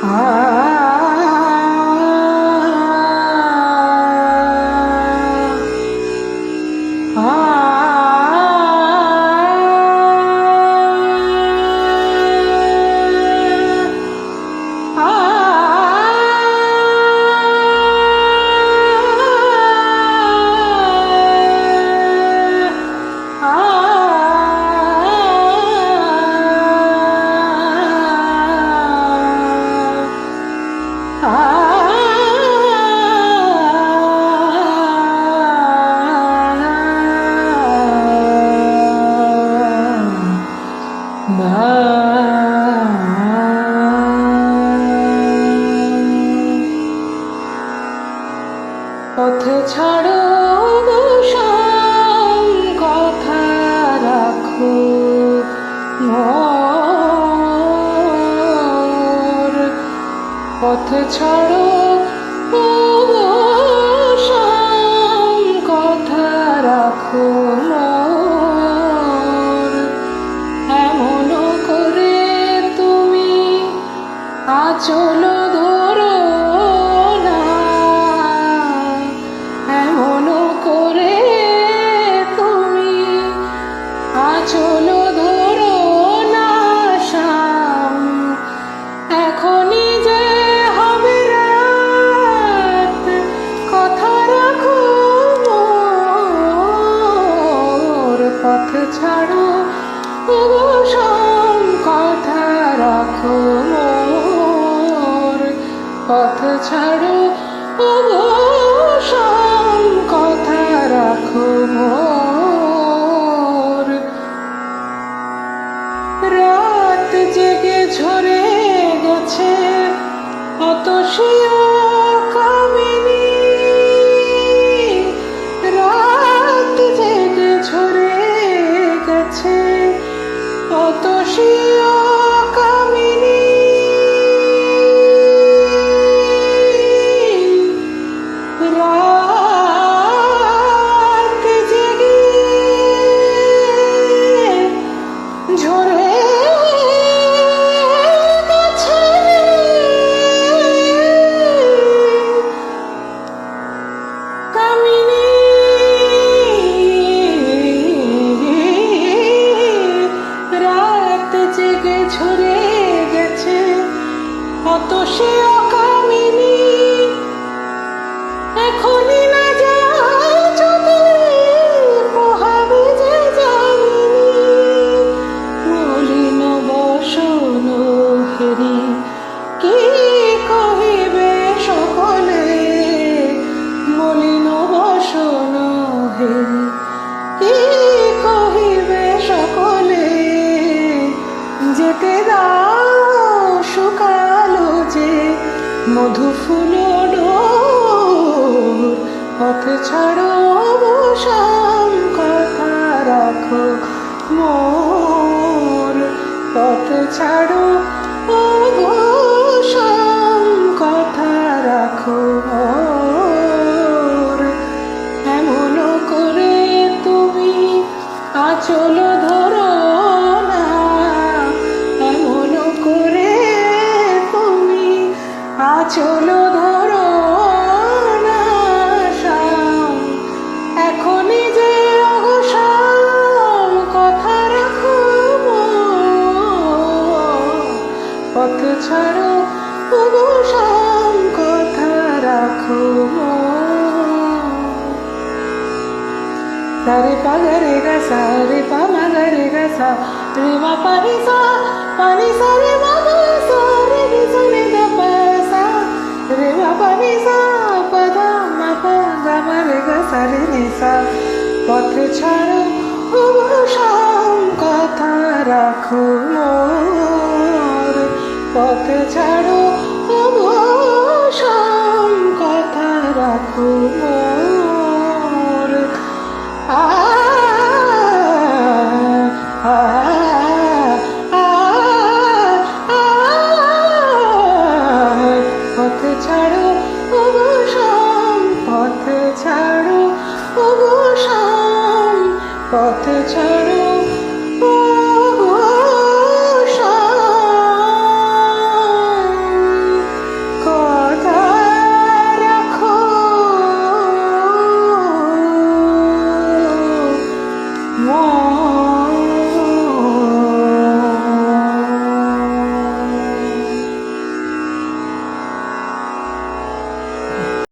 পথ ছাড়ো কথা রাখো মোর, পথ ছাড়ো কথা রাখো মোর। এমন করে তুমি আঁচল ধরো না, এমন করে তুমি আঁচল ধরো না শাম। এখনই যে হবে রাত, কথা রাখো মোর। পথ ছাড়ো শাম, কথা রাখো মোর। পথ ছাড়ো শাম, কথা রাখো মোর। রাত জেগে ঝরে গেছে অতসীয় কামিনী, রাত জেগে ঝরে গেছে অতসীয় কামিনী। রাত জেগে ঝরে গেছে কামিনী, রাত জেগে ঝরে গেছে অতসীয় কামিনী। এখনই না যাও যদি পোহাবে যে জামিনী, মলিন বসন হেরি কি কহিবে সকলে, মলিন বসন হেরি কি কহিবে সকলে। যেতে দাও শুকালো যে মধুফুল ডোর, পথ ছাড়ো শাম, কথা রাখো মোর। পথ ছাড়ো শাম, কথা রাখো মোর। এমন করে তুমি আঁচল ধরো না, এমন করে তুমি আঁচল ধরো না শাম। এখনই যে শাম, কথা রাখো মোর। পথ ছাড়ো শাম, কথা রাখো মোর। সারে পা গা রে গা সা, রে পা মা গা রে গা সা, রে মা পা রে সা, পা রে সা, রে মা গা সা, রে রে সা রে দা পা সা, রে মা পা রে সা, পা ধা মা পা গা মা রে গা সা রে রে সা। পথ ছাড়ো শাম, কথা রাখো মোর। পথ ছাড়ো